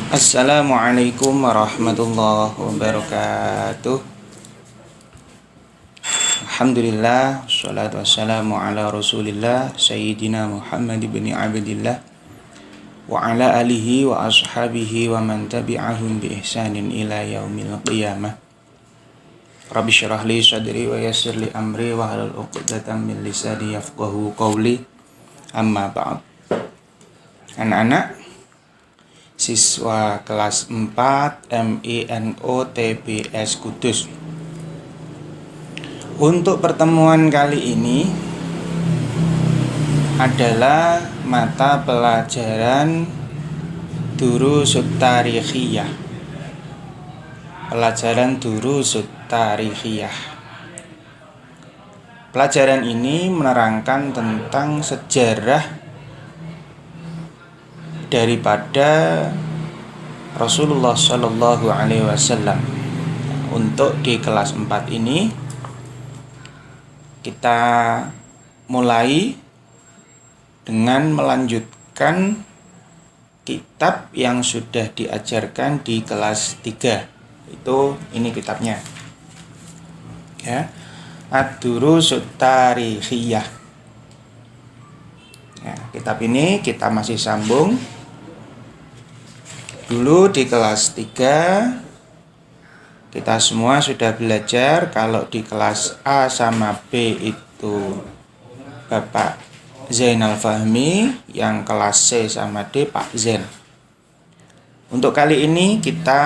Assalamualaikum warahmatullahi wabarakatuh. Alhamdulillah, wassalatu wassalamu ala rasulillah Sayyidina Muhammad ibn Abdillah wa ala alihi wa ashabihi wa man tabi'ahum bi ihsanin ila yaumil qiyamah. Rabbi syrah li sadri wa yassir li amri wa halul 'uqdatam min lisani yafqahu qawli. Amma ba'd. Anak-anak siswa kelas 4 MINO TBS Kudus. Untuk pertemuan kali ini adalah mata pelajaran Durusut Tarikhiyah. Pelajaran Durusut Tarikhiyah. Pelajaran ini menerangkan tentang sejarah daripada Rasulullah Shallallahu Alaihi Wasallam. Untuk di kelas 4 ini kita mulai dengan melanjutkan kitab yang sudah diajarkan di kelas 3. Itu ini kitabnya. Ya. Ad-Durusut Tarikhiyah. Ya, kitab ini kita masih sambung. Dulu di kelas 3 kita semua sudah belajar. Kalau di kelas A sama B itu Bapak Zainal Fahmi, yang kelas C sama D Pak Zen. Untuk kali ini kita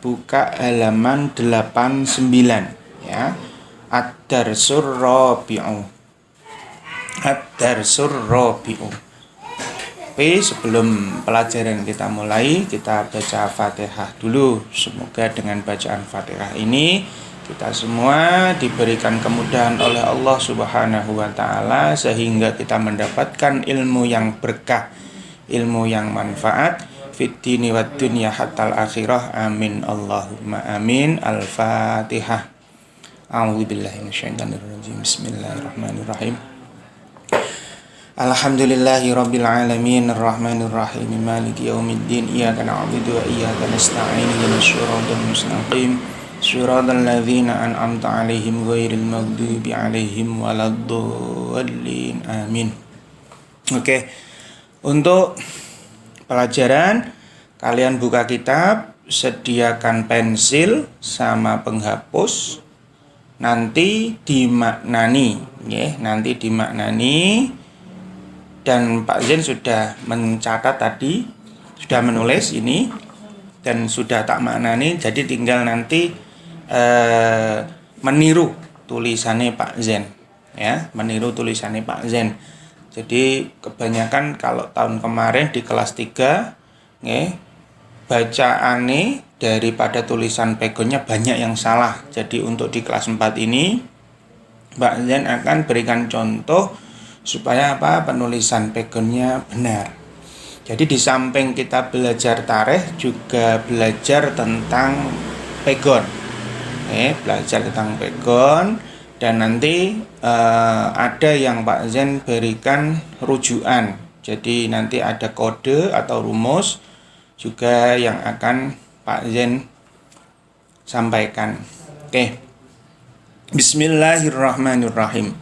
buka halaman 89 ya. Ad-Darsur Rabi'u. Ad-Darsur Rabi'u. Tapi sebelum pelajaran kita mulai, kita baca Fatihah dulu. Semoga dengan bacaan Fatihah ini kita semua diberikan kemudahan oleh Allah Subhanahu wa taala sehingga kita mendapatkan ilmu yang berkah, ilmu yang manfaat fid dini wad dunya hatal akhirah. Amin Allahumma amin. Al-Fatihah. A'udzubillahi minasyaitonirrajim. Bismillahirrahmanirrahim. Alhamdulillahi rabbil alamin arrahmanir rahim maliki yaumiddin iyyaka na'budu wa iyyaka nasta'in ihdinas siratal mustaqim siratal ladzina an'amta 'alaihim ghairil maghdubi 'alaihim waladdallin amin. Oke. Untuk pelajaran kalian buka kitab, sediakan pensil sama penghapus. Nanti dimaknani, ya, nanti dimaknani. Dan Pak Zen sudah mencatat tadi, sudah menulis ini dan sudah tak maknani, jadi tinggal nanti meniru tulisannya Pak Zen, ya, meniru tulisannya Pak Zen. Jadi kebanyakan kalau tahun kemarin di kelas 3, ya, bacaannya daripada tulisan pegonnya banyak yang salah. Jadi untuk di kelas 4 ini Pak Zen akan berikan contoh supaya penulisan pegonnya benar. Jadi di samping kita belajar tarikh juga belajar tentang pegon. Belajar tentang pegon dan nanti ada yang Pak Zen berikan rujukan. Jadi nanti ada kode atau rumus juga yang akan Pak Zen sampaikan. Oke. Bismillahirrahmanirrahim.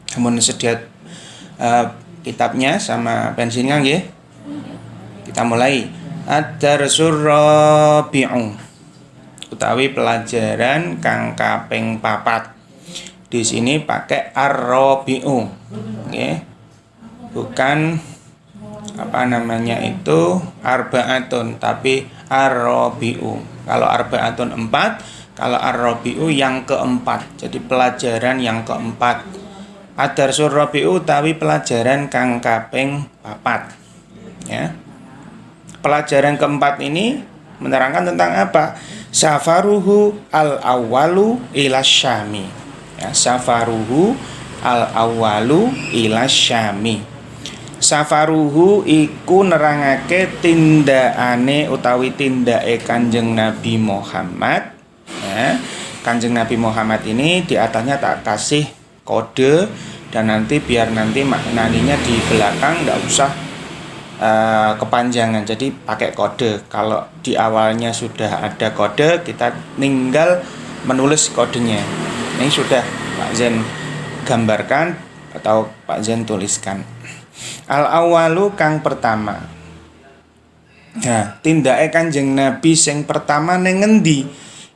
Namun sedia kitabnya sama pensilnya nggih. Kita mulai. Ad-Darsur Rabi'u. Utawi pelajaran kang kaping 4. Di sini pakai ar-rabi'u. Nggih. Bukan itu arba'atun, tapi ar-rabi'u. Kalau arba'atun 4, kalau ar-rabi'u yang keempat. Jadi pelajaran yang keempat. Ad-Darsur Rabi'u utawi pelajaran kang kaping 4. Ya. Pelajaran keempat ini menerangkan tentang apa? Safaruhu al-awwalu ila Syami. Ya, safaruhu al-awwalu ila Syami. Safaruhu iku nerangake tindakane utawi tindake Kanjeng Nabi Muhammad. Ya. Kanjeng Nabi Muhammad ini di atasnya tak kasih kode dan nanti biar nanti maknanya di belakang enggak usah kepanjangan, jadi pakai kode. Kalau di awalnya sudah ada kode, kita tinggal menulis kodenya. Ini sudah Pak Zen gambarkan atau Pak Zen tuliskan. Al-awalu kang pertama. Nah, tindake Kanjeng Nabi sing pertama ning ngendi?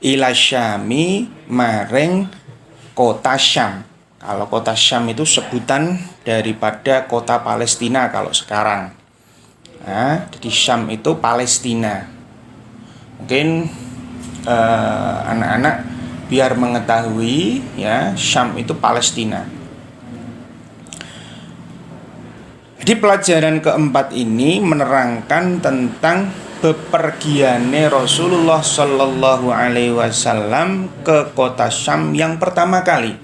Ila Syami, maring kota Syam. Kalau kota Syam itu sebutan daripada kota Palestina kalau sekarang. Nah, jadi Syam itu Palestina. Mungkin anak-anak biar mengetahui ya, Syam itu Palestina. Di pelajaran keempat ini menerangkan tentang bepergiannya Rasulullah Shallallahu Alaihi Wasallam ke kota Syam yang pertama kali.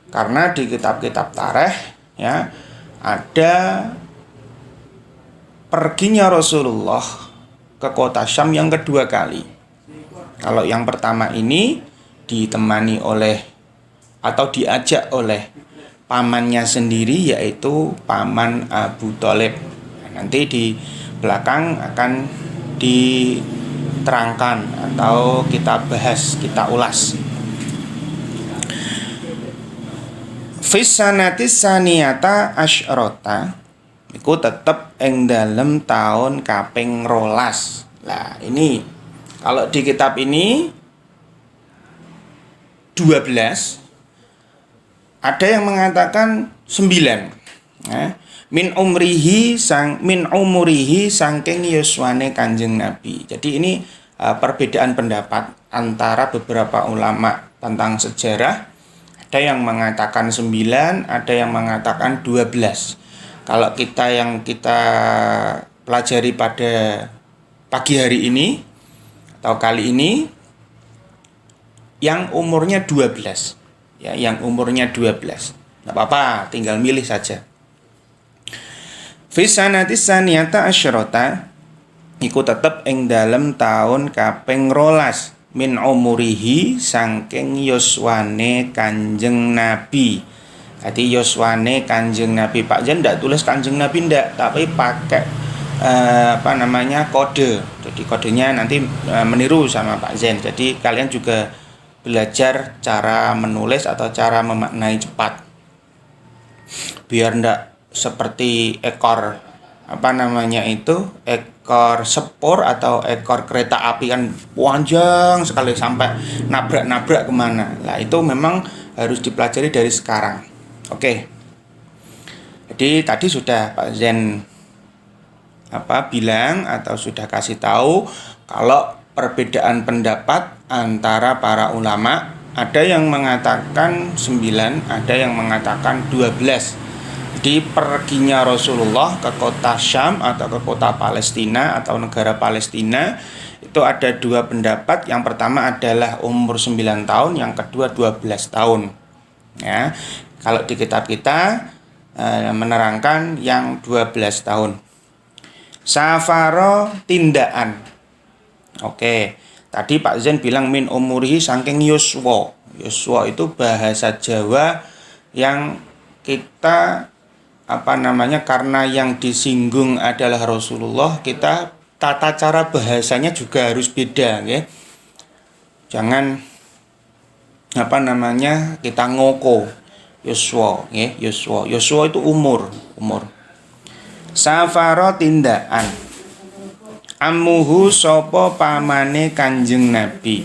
Karena di kitab-kitab tarikh ya ada perginya Rasulullah ke kota Syam yang kedua kali. Kalau yang pertama ini ditemani oleh atau diajak oleh pamannya sendiri, yaitu paman Abu Thalib. Nanti di belakang akan diterangkan atau kita bahas, kita ulas. Fisanatis saniyata asyrota iku tetep ing dalem tahun kaping 12. Lah ini kalau di kitab ini 12, ada yang mengatakan 9. Min umrihi saking yuswane Kanjeng Nabi. Jadi ini perbedaan pendapat antara beberapa ulama tentang sejarah. Ada yang mengatakan 9, ada yang mengatakan 12. Kalau kita pelajari pada pagi hari ini atau kali ini, yang umurnya 12. Ya, yang umurnya 12. Enggak apa-apa, tinggal milih saja. Fisanatis saniyata asyrota iku tetep ing dalem taun kaping 12 min umurihi saking yuswane Kanjeng Nabi. Jadi yuswane Kanjeng Nabi, Pak Jan ndak tulis Kanjeng Nabi ndak, tapi pakai kode. Jadi kodenya nanti meniru sama Pak Zen. Jadi kalian juga belajar cara menulis atau cara memaknai cepat, biar ndak seperti ekor ekor sepur atau ekor kereta api kan panjang sekali sampai nabrak kemana. Lah itu memang harus dipelajari dari sekarang. Oke. Jadi tadi sudah Pak Zen bilang atau sudah kasih tahu kalau perbedaan pendapat antara para ulama, ada yang mengatakan 9, ada yang mengatakan 12. Jadi perginya Rasulullah ke kota Syam atau ke kota Palestina atau negara Palestina itu ada 2 pendapat. Yang pertama adalah umur 9 tahun, yang kedua 12 tahun. Ya. Kalau di kitab kita menerangkan yang 12 tahun. Safaro tindakan. Oke, tadi Pak Zen bilang min umurihi saking yuswa. Yuswa itu bahasa Jawa yang kita karena yang disinggung adalah Rasulullah, kita tata cara bahasanya juga harus beda, ya. Jangan kita ngoko yuswa, ya. Yuswa itu umur. Safaro tindakan. Amuhu sopo pamane Kanjeng Nabi.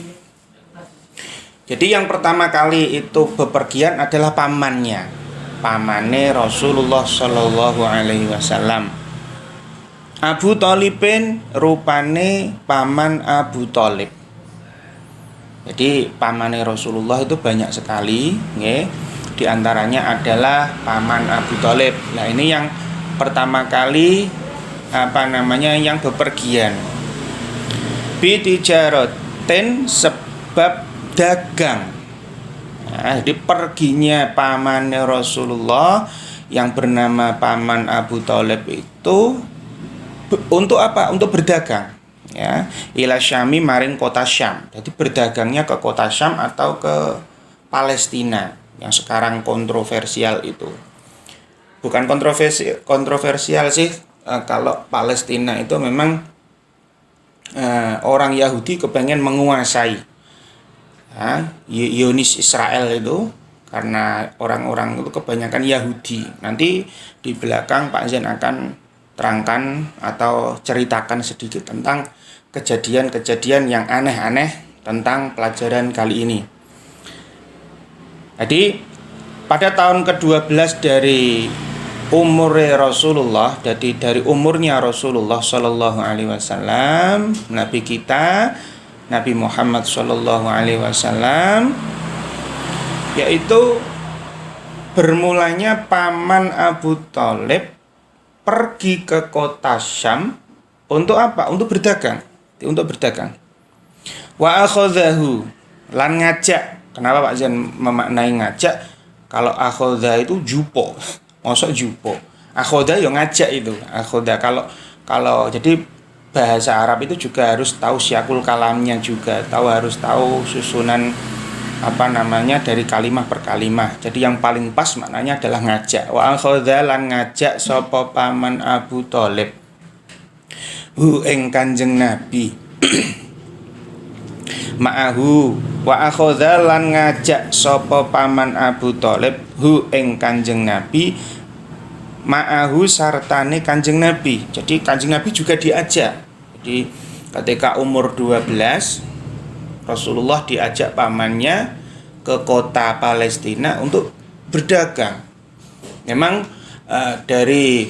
Jadi yang pertama kali itu bepergian adalah pamannya, pamane Rasulullah Shallallahu Alaihi Wasallam. Abu Thalibin rupane paman Abu Thalib. Jadi pamane Rasulullah itu banyak sekali, nggih. Di antaranya adalah paman Abu Thalib. Nah ini yang pertama kali yang bepergian. Bitijaratin sebab dagang. Nah, jadi perginya paman Rasulullah yang bernama paman Abu Thalib itu untuk apa? Untuk berdagang. Ya, ila Syami maring kota Syam. Jadi berdagangnya ke kota Syam atau ke Palestina yang sekarang kontroversial itu. Bukan kontroversial sih, kalau Palestina itu memang orang Yahudi kepengen menguasai Zionis Israel itu, karena orang-orang itu kebanyakan Yahudi. Nanti di belakang Pak Zain akan terangkan atau ceritakan sedikit tentang kejadian-kejadian yang aneh-aneh tentang pelajaran kali ini. Jadi pada tahun ke-12 dari umur Rasulullah, jadi dari umurnya Rasulullah Shallallahu Alaihi Wasallam, Nabi kita Nabi Muhammad Shallallahu Alaihi Wasallam, yaitu bermulanya paman Abu Thalib pergi ke kota Syam untuk apa? Untuk berdagang. Wa akhadhahu, lan ngajak. Kenapa Pak Zain memaknai ngajak? Kalau akhadha itu jupo. Mosok jupo. Akhoda yang ngajak itu. Akhoda kalau jadi bahasa Arab itu juga harus tahu syakul kalamnya juga, harus tahu susunan dari kalimah per kalimah. Jadi yang paling pas maknanya adalah ngajak. Wa akhoda lan ngajak sapa paman Abu Thalib hu ing Kanjeng Nabi. Ma'ahu wa akhoda lan ngajak sapa paman Abu Thalib hu ing Kanjeng Nabi, ma'ahu sartane Kanjeng Nabi. Jadi Kanjeng Nabi juga diajak. Jadi ketika umur 12 Rasulullah diajak pamannya ke kota Palestina untuk berdagang. Memang dari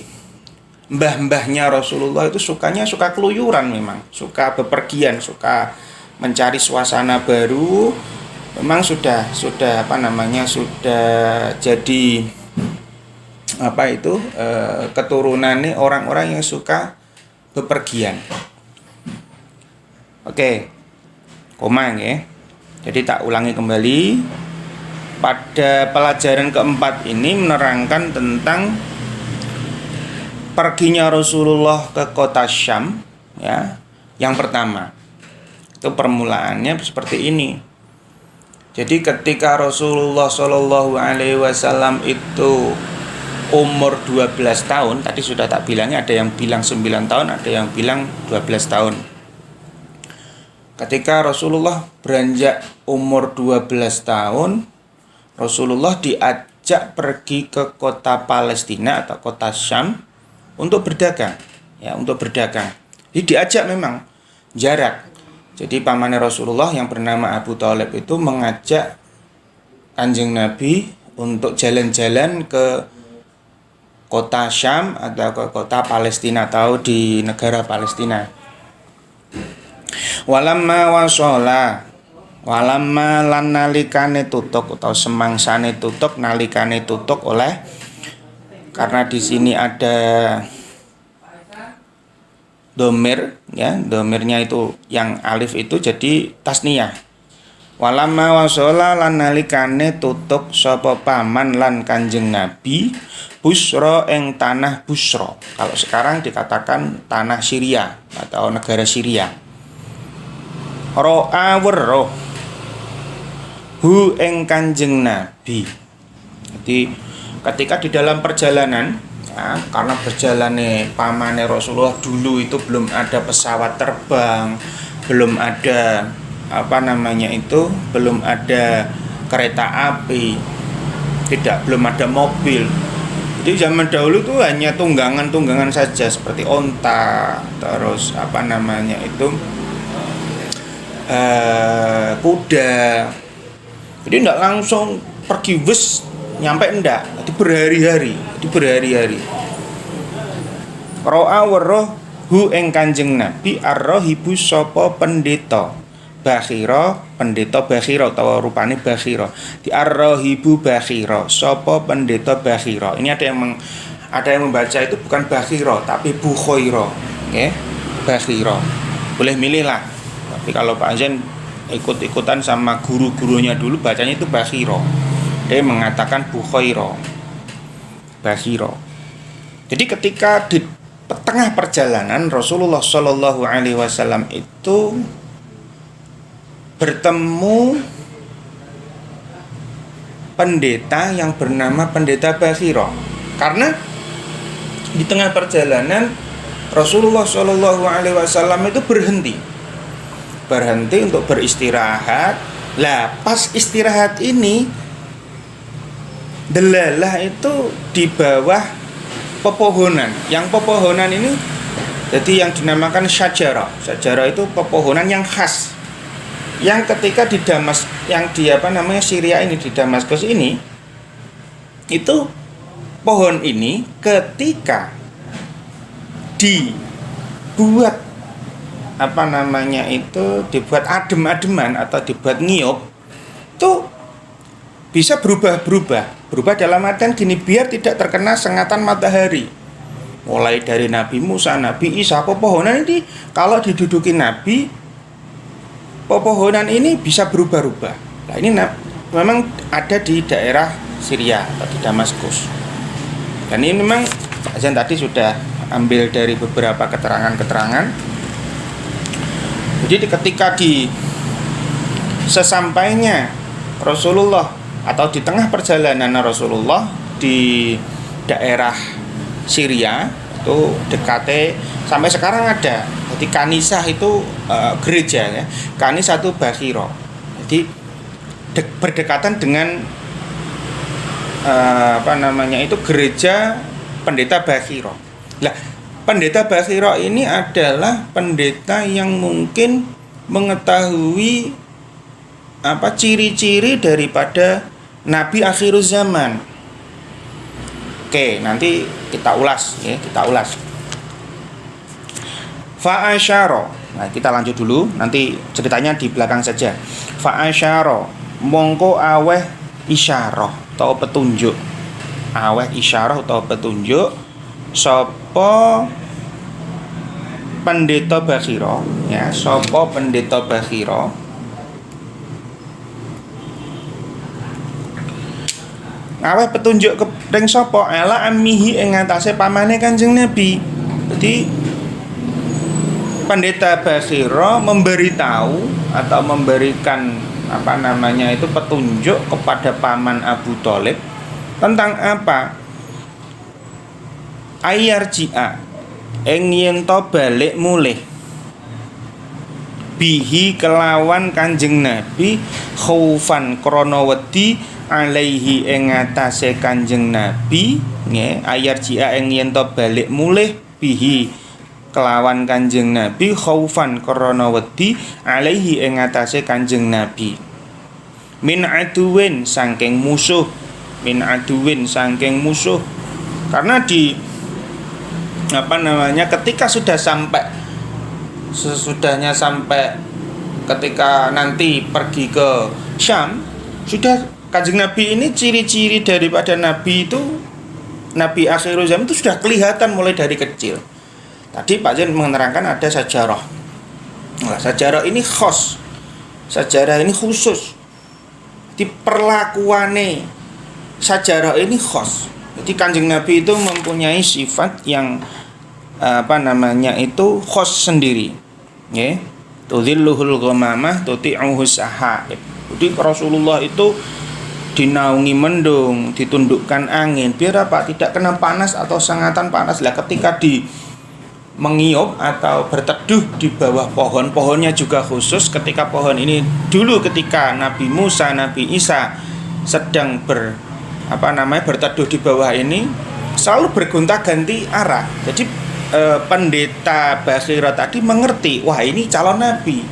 mbah-mbahnya Rasulullah itu suka keluyuran, memang suka bepergian, suka mencari suasana baru. Memang sudah jadi keturunannya orang-orang yang suka bepergian. Oke, koma ya. Jadi tak ulangi kembali. Pada pelajaran keempat ini menerangkan tentang perginya Rasulullah ke kota Syam, ya. Yang pertama, itu permulaannya seperti ini. Jadi ketika Rasulullah Shallallahu Alaihi Wasallam itu umur 12 tahun, tadi sudah tak bilangnya, ada yang bilang 9 tahun, ada yang bilang 12 tahun. Ketika Rasulullah beranjak umur 12 tahun, Rasulullah diajak pergi ke kota Palestina atau kota Syam untuk berdagang, ya, untuk berdagang. Jadi diajak memang jarak. Jadi pamannya Rasulullah yang bernama Abu Thalib itu mengajak Kanjeng Nabi untuk jalan-jalan ke kota Syam atau ke kota Palestina atau di negara Palestina. Walamma lan nalikane tutuk atau semangsane tutuk, nalikane tutuk oleh, karena di sini ada domir, ya, domirnya itu yang alif itu jadi tasniyah. Walamma wasala lan nalikane tutuk sapa paman lan Kanjeng Nabi Busra ing tanah Busra. Kalau sekarang dikatakan tanah Syria atau negara Syria. Ro'a werro hu ing Kanjeng Nabi. Jadi ketika di dalam perjalanan, ya, karena berjalannya pamannya Rasulullah dulu itu belum ada pesawat terbang, belum ada belum ada kereta api, belum ada mobil. Jadi zaman dahulu itu hanya tunggangan saja seperti onta, terus kuda. Jadi tidak langsung pergi bus nyampe, enggak, itu berhari-hari. Ro'a weruh hu ing Kanjeng Nabi ar-rahibu sapa pendeta Bakhira, pendeta Bakhira atau rupane Bakhira. Di ar-rahibu Bakhira, sapa pendeta Bakhira. Ini ada yang membaca itu bukan Bakhira tapi Bukhaira, nggih. Bakhira. Boleh milih lah. Tapi kalau Pak Zain ikut-ikutan sama guru-gurunya dulu bacanya itu Bakhira. Dia mengatakan Bukhaira. Bakhira. Jadi ketika di tengah perjalanan Rasulullah Shallallahu Alaihi Wasallam itu bertemu pendeta yang bernama pendeta Bakhira. Karena Di tengah perjalanan Rasulullah Shallallahu Alaihi Wasallam itu berhenti untuk beristirahat. Lah pas istirahat ini delalah itu di bawah pepohonan. Yang pepohonan ini jadi yang dinamakan syajarah. Syajarah itu pepohonan yang khas. Yang ketika di Syria ini, di Damaskus ini, itu pohon ini ketika dibuat dibuat adem-ademan atau dibuat ngiyup, itu bisa berubah dalam artian gini, biar tidak terkena sengatan matahari. Mulai dari Nabi Musa, Nabi Isa, pepohonan ini kalau diduduki Nabi, pepohonan ini bisa berubah-ubah. Nah, ini memang ada di daerah Syria atau di Damaskus. Dan ini memang Pak Zan tadi sudah ambil dari beberapa keterangan. Jadi ketika sesampainya Rasulullah atau di tengah perjalanan Rasulullah di daerah Syria itu dekatnya sampai sekarang ada. Jadi Kanisah itu gereja ya. Kanisah itu Bakhira. Jadi berdekatan dengan gereja pendeta Bakhira. Lah, pendeta Bakhira ini adalah pendeta yang mungkin mengetahui ciri-ciri daripada Nabi akhir zaman. Oke, nanti kita ulas. Fa'asyara. Nah, kita lanjut dulu, nanti ceritanya di belakang saja. Fa'asyara, mongko aweh isyarah atau petunjuk. Aweh isyarah atau petunjuk sapa pendeta Bakhira, ya, sapa pendeta Bakhira aweh petunjuk ring sapa ala ammihi ing atase pamane Kanjeng Nabi. Jadi pendeta Bakhira memberitahu atau memberikan petunjuk kepada paman Abu Thalib tentang apa? Ayarji'a ing yen to balik mulih bihi kelawan Kanjeng Nabi khaufan krana wedi alaihi ing atase Kanjeng Nabi, nggih, ayarji'a ing yen to balik mulih bihi kelawan Kanjeng Nabi khaufan krana wedi alaihi ing atase Kanjeng Nabi min aduwin saking musuh karena ketika sesudahnya sampai ketika nanti pergi ke Syam, sudah Kanjeng Nabi ini ciri-ciri daripada Nabi itu, Nabi akhir zaman itu sudah kelihatan mulai dari kecil. Tadi Pak Jen menerangkan ada sajarah. Nah, sajarah ini khos, sajarah ini khusus. Di perlakuane sajarah ini khos. Jadi Kanjeng Nabi itu mempunyai sifat yang khos sendiri. Nggih. Tudhilluhul ghamamah tuti'uhu sahaib. Jadi Rasulullah itu dinaungi mendung, ditundukkan angin, biar tidak kena panas atau sengatan panas. Lah ketika mengiyup atau berteduh di bawah pohonnya juga khusus. Ketika pohon ini dulu ketika Nabi Musa, Nabi Isa sedang berteduh di bawah ini selalu bergonta-ganti arah. Jadi pendeta Bakhira tadi mengerti, wah ini calon nabi.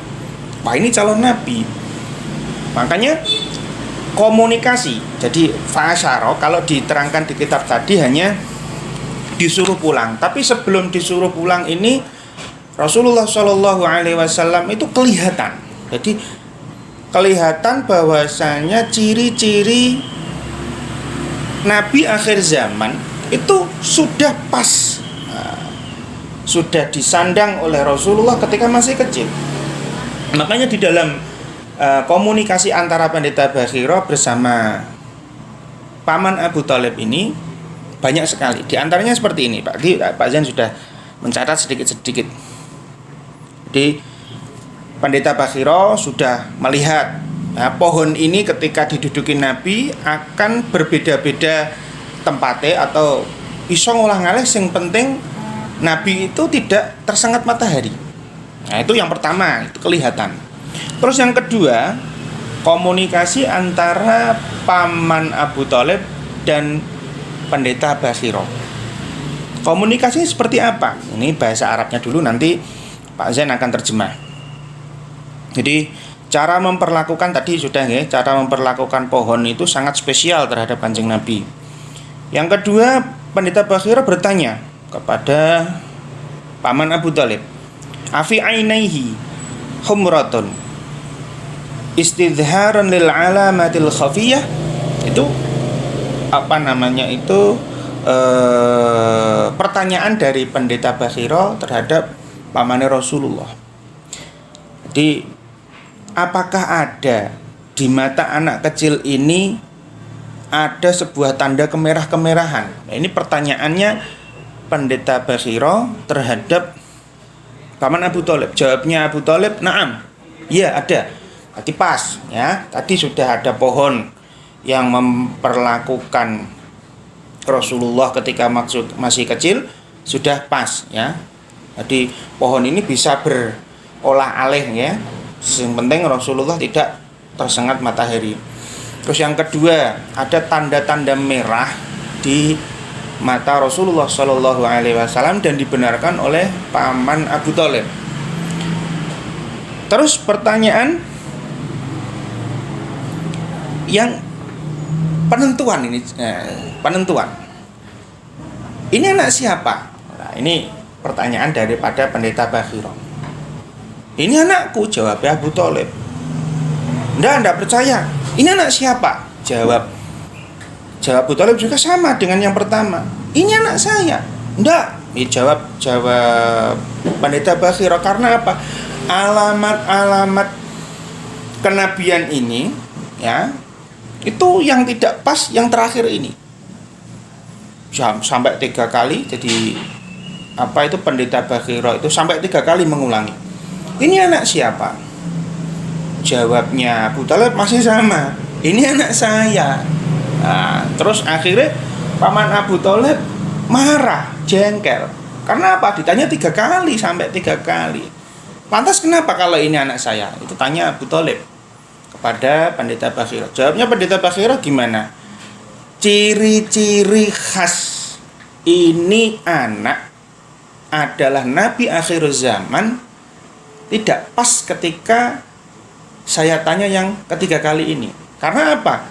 Makanya komunikasi. Jadi fa'asyara kalau diterangkan di kitab tadi hanya disuruh pulang. Tapi sebelum disuruh pulang ini Rasulullah Shallallahu Alaihi Wasallam itu kelihatan. Jadi kelihatan bahwasanya ciri-ciri Nabi akhir zaman itu sudah pas, sudah disandang oleh Rasulullah ketika masih kecil. Makanya di dalam komunikasi antara pendeta Bakhira bersama paman Abu Thalib ini banyak sekali. Di antaranya seperti ini, Pak Zan sudah mencatat sedikit-sedikit. Jadi pendeta Bakhira sudah melihat pohon ini ketika diduduki Nabi akan berbeda-beda tempatnya atau iso ngolah ngalih, sing penting Nabi itu tidak tersengat matahari. Nah, itu yang pertama, itu kelihatan. Terus yang kedua, komunikasi antara paman Abu Thalib dan pendeta Bakhira. Komunikasinya seperti apa? Ini bahasa Arabnya dulu, nanti Pak Zain akan terjemah. Jadi cara memperlakukan tadi sudah ya, cara memperlakukan pohon itu sangat spesial terhadap Kanjeng Nabi. Yang kedua, pendeta Bakhira bertanya kepada paman Abu Thalib, afi ainaihi humratun istidharan lil alamatil khafiyah. Itu apa namanya itu pertanyaan dari pendeta Bakhira terhadap pamannya Rasulullah. Jadi apakah ada di mata anak kecil ini ada sebuah tanda kemerah-kemerahan? Nah, ini pertanyaannya pendeta Bakhira terhadap paman Abu Thalib. Jawabnya Abu Thalib, "Na'am." Iya, ada. Tadi pas ya. Tadi sudah ada pohon yang memperlakukan Rasulullah ketika masih kecil, sudah pas ya. Jadi pohon ini bisa berolah alih ya. Yang penting Rasulullah tidak tersengat matahari. Terus yang kedua, ada tanda-tanda merah di mata Rasulullah Shallallahu Alaihi Wasallam dan dibenarkan oleh paman Abu Thalib. Terus pertanyaan yang penentuan ini, penentuan. Ini anak siapa? Nah, ini pertanyaan daripada pendeta Bakhira. Ini anakku, jawabnya Abu Thalib. Nggak percaya. Ini anak siapa? Jawab Abu Thalib juga sama dengan yang pertama. Ini anak saya. Nggak. Jawab pendeta Bakhira. Karena apa? Alamat-alamat kenabian ini, ya, itu yang tidak pas yang terakhir ini. Sampai 3 kali. Jadi apa itu pendeta Bakhira itu sampai 3 kali mengulangi. Ini anak siapa? Jawabnya Abu Thalib masih sama. Ini anak saya. Nah, terus akhirnya paman Abu Thalib marah, jengkel. Karena apa? Ditanya 3 kali sampai 3 kali. Lantas kenapa kalau ini anak saya? Itu tanya Abu Thalib kepada pendeta Bakhira. Jawabnya pendeta Bakhira gimana? Ciri-ciri khas ini anak adalah Nabi akhir zaman tidak pas ketika saya tanya yang ketiga kali ini. Karena apa?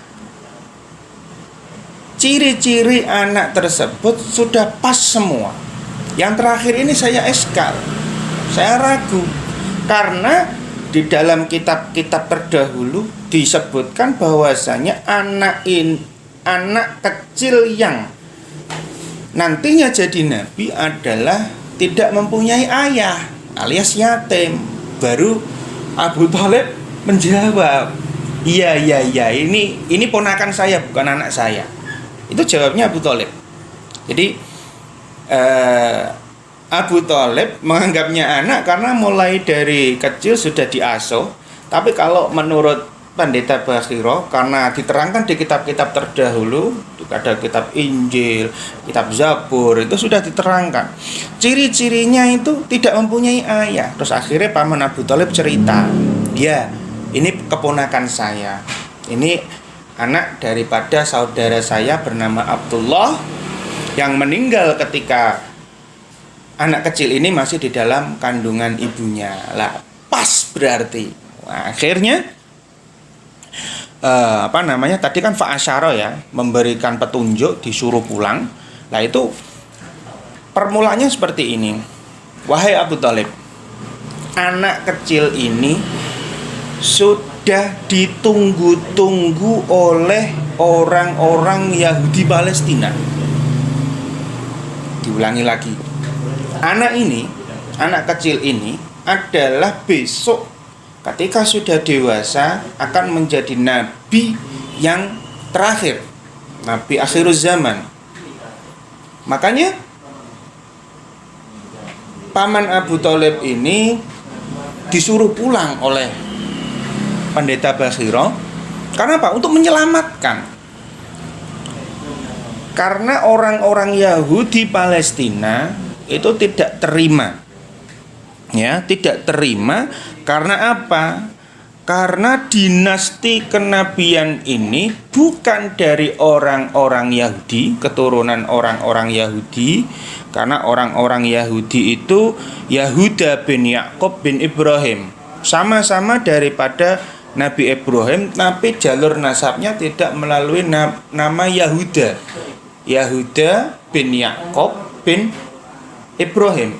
Ciri-ciri anak tersebut sudah pas semua. Yang terakhir ini saya eskal, saya ragu. Karena di dalam kitab-kitab terdahulu disebutkan bahwasanya anak kecil yang nantinya jadi nabi adalah tidak mempunyai ayah alias yatim. Baru Abu Thalib menjawab, iya, ini ponakan saya, bukan anak saya. Itu jawabnya Abu Thalib. Jadi Abu Thalib menganggapnya anak karena mulai dari kecil sudah diasuh. Tapi kalau menurut pendeta Bakhira, karena diterangkan di kitab-kitab terdahulu, ada kitab Injil, kitab Zabur, itu sudah diterangkan ciri-cirinya itu tidak mempunyai ayah. Terus akhirnya paman Abu Thalib cerita, ya, ini keponakan saya, ini anak daripada saudara saya bernama Abdullah yang meninggal ketika anak kecil ini masih di dalam kandungan ibunya. Lah, pas berarti. Nah, akhirnya tadi kan fa'asyara ya, memberikan petunjuk, disuruh pulang. Nah, itu permulaannya seperti ini. Wahai Abu Thalib, anak kecil ini sudah ditunggu-tunggu oleh orang-orang Yahudi Palestina. Diulangi lagi. Anak kecil ini adalah besok ketika sudah dewasa akan menjadi nabi yang terakhir, nabi akhir zaman. Makanya paman Abu Thalib ini disuruh pulang oleh pendeta Bakhira. Karena apa? Untuk menyelamatkan. Karena orang-orang Yahudi Palestina itu tidak terima. Ya, tidak terima karena apa? Karena dinasti kenabian ini bukan dari orang-orang Yahudi, keturunan orang-orang Yahudi. Karena orang-orang Yahudi itu Yahuda bin Yakub bin Ibrahim, sama-sama daripada Nabi Ibrahim, tapi jalur nasabnya tidak melalui nama Yahuda. Yahuda bin Yakub bin Ibrahim.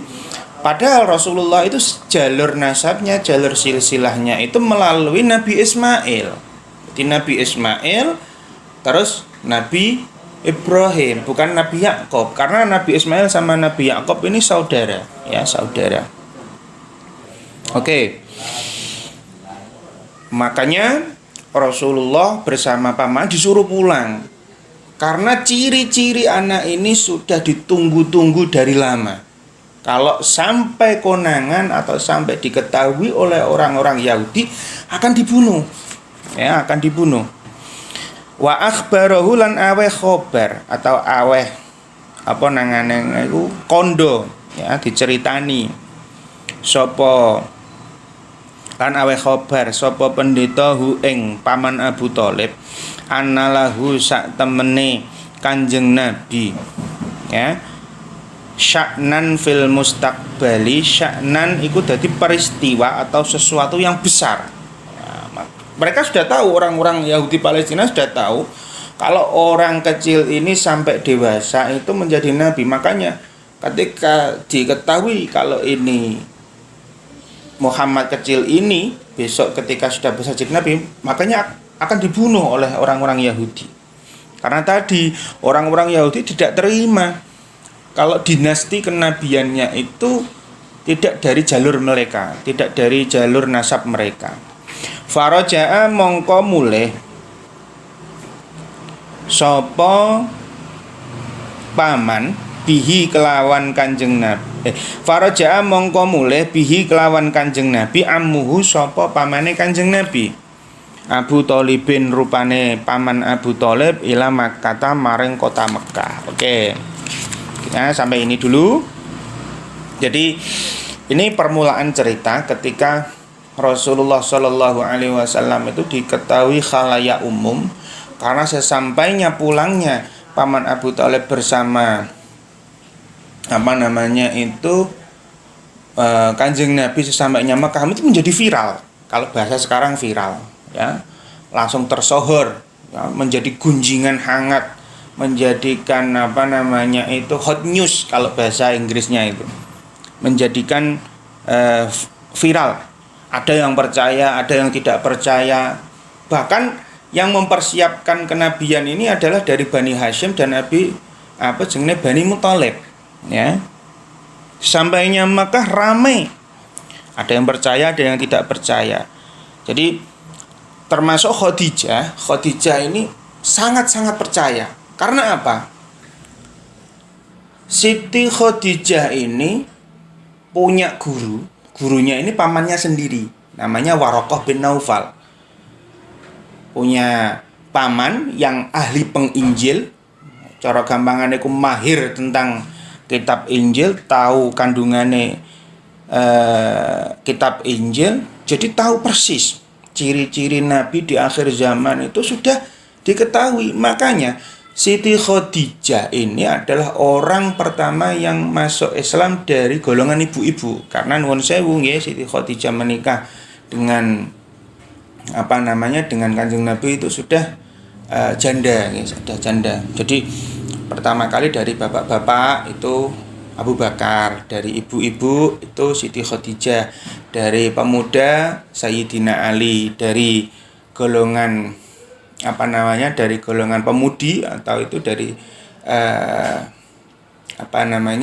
Padahal Rasulullah itu jalur nasabnya, jalur silsilahnya itu melalui Nabi Ismail. Jadi Nabi Ismail terus Nabi Ibrahim, bukan Nabi Yakub. Karena Nabi Ismail sama Nabi Yakub ini saudara, ya, saudara. Oke. Makanya Rasulullah bersama paman disuruh pulang. Karena ciri-ciri anak ini sudah ditunggu-tunggu dari lama. Kalau sampai konangan atau sampai diketahui oleh orang-orang Yahudi akan dibunuh. Ya, akan dibunuh. Wa akhbarahu lan aweh khobar atau aweh apa nangane iku kondo, ya, diceritani. Sopo lan aweh khobar sapa pendeta hu ing paman Abu Thalib anallahu sak temene Kanjeng Nabi, ya, sya'nan fil mustaqbali. Sya'nan itu dadi peristiwa atau sesuatu yang besar. Ya, mereka sudah tahu, orang-orang Yahudi Palestina sudah tahu kalau orang kecil ini sampai dewasa itu menjadi nabi. Makanya ketika diketahui kalau ini Muhammad kecil ini besok ketika sudah besar jadi nabi, makanya akan dibunuh oleh orang-orang Yahudi. Karena tadi orang-orang Yahudi tidak terima kalau dinasti kenabiannya itu tidak dari jalur mereka, tidak dari jalur nasab mereka. Faraja'a mongko mulih sapa paman bihi kelawan Kanjeng Nabi. Faraja'a mongko mulih bihi kelawan Kanjeng Nabi ammuhu sapa pamane Kanjeng Nabi. Abu Thalibin rupane paman Abu Thalib ila Makkah maring kota Mekah. Oke. Ya, sampai ini dulu. Jadi ini permulaan cerita ketika Rasulullah Shallallahu Alaihi Wasallam itu diketahui khalayak umum karena sesampainya pulangnya paman Abu Thalib bersama Kanjeng Nabi sesampainya Mekah itu menjadi viral. Kalau bahasa sekarang viral, ya, langsung tersohor, ya, menjadi gunjingan hangat, menjadikan hot news kalau bahasa Inggrisnya itu, menjadikan viral. Ada yang percaya, ada yang tidak percaya. Bahkan yang mempersiapkan kenabian ini adalah dari Bani Hashim dan Bani Muthalib, ya. Sampainya Makkah ramai. Ada yang percaya, ada yang tidak percaya. Jadi termasuk Khadijah ini sangat-sangat percaya. Karena apa? Siti Khadijah ini punya gurunya ini pamannya sendiri, namanya Waraqah bin Naufal. Punya paman yang ahli penginjil, cara gampangane ku mahir tentang kitab Injil, tahu kandungane kitab Injil, jadi tahu persis ciri-ciri Nabi di akhir zaman itu sudah diketahui. Makanya Siti Khadijah ini adalah orang pertama yang masuk Islam dari golongan ibu-ibu. Karena nuwun sewu nggih, Siti Khadijah menikah dengan dengan Kanjeng Nabi itu sudah janda, sudah janda. Jadi pertama kali dari bapak-bapak itu Abu Bakar, dari ibu-ibu itu Siti Khadijah, dari pemuda Sayyidina Ali, dari golongan dari golongan pemudi atau itu dari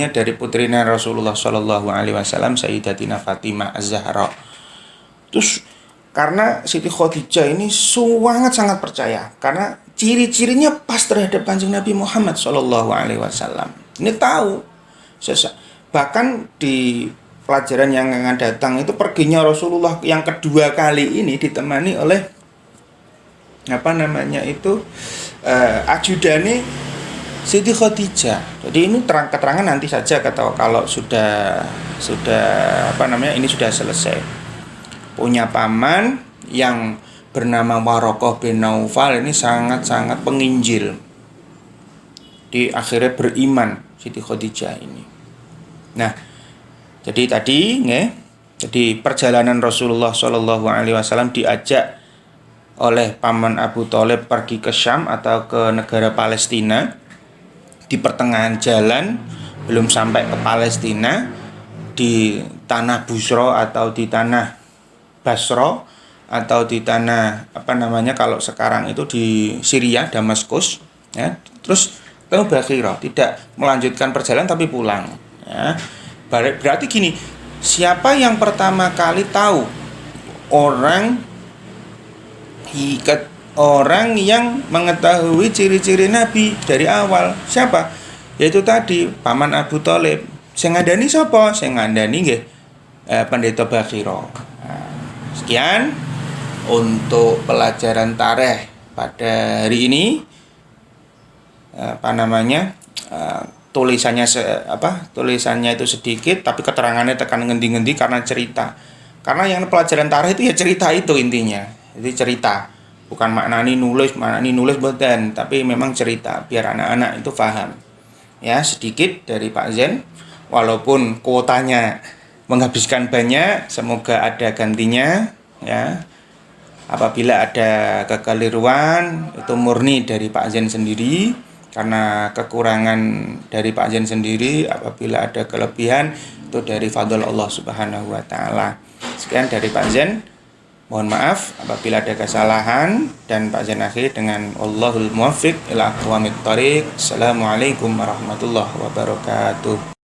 dari putrinya Rasulullah Shallallahu Alaihi Wasallam Sayyidatina Fatimah Az-Zahra. Terus karena Siti Khadijah ini sangat percaya karena ciri-cirinya pas terhadap Kanjeng Nabi Muhammad Shallallahu Alaihi Wasallam. Ini tahu. Bahkan di pelajaran yang akan datang itu perginya Rasulullah yang kedua kali ini ditemani oleh ajudane Siti Khadijah. Jadi ini keterangan nanti saja kalau sudah ini sudah selesai. Punya paman yang bernama Waraqah bin Naufal, ini sangat-sangat penginjil. Di akhirnya beriman Siti Khadijah ini. Nah, jadi tadi jadi perjalanan Rasulullah Shallallahu Alaihi Wasallam diajak oleh paman Abu Thalib pergi ke Syam atau ke negara Palestina. Di pertengahan jalan, belum sampai ke Palestina, di tanah Busro atau di tanah Basro atau di tanah kalau sekarang itu di Syria, Damaskus, ya. Terus ketemu Bakhira, tidak melanjutkan perjalanan tapi pulang, ya. Berarti gini, siapa yang pertama kali tahu orang yang mengetahui ciri-ciri Nabi dari awal? Siapa? Yaitu tadi paman Abu Thalib. Sing ngandani sapa? Sing ngandani nggih Pendeta Bakhira. Sekian untuk pelajaran tarikh pada hari ini. Tulisannya itu sedikit tapi keterangannya tekan ngendi-ngendi karena cerita. Karena yang pelajaran tarikh itu ya cerita itu intinya. Jadi cerita, bukan maknani nulis mboten, tapi memang cerita biar anak-anak itu paham. Ya, sedikit dari Pak Zen, walaupun kuotanya menghabiskan banyak, semoga ada gantinya, ya. Apabila ada kekeliruan, itu murni dari Pak Zen sendiri, karena kekurangan dari Pak Zen sendiri. Apabila ada kelebihan, itu dari fadl Allah Subhanahu wa taala. Sekian dari Pak Zen. Mohon maaf apabila ada kesalahan, dan Pak Zen akhiri dengan Allahul muwaffiq ila aqwamit thoriq. Assalamualaikum warahmatullahi wabarakatuh.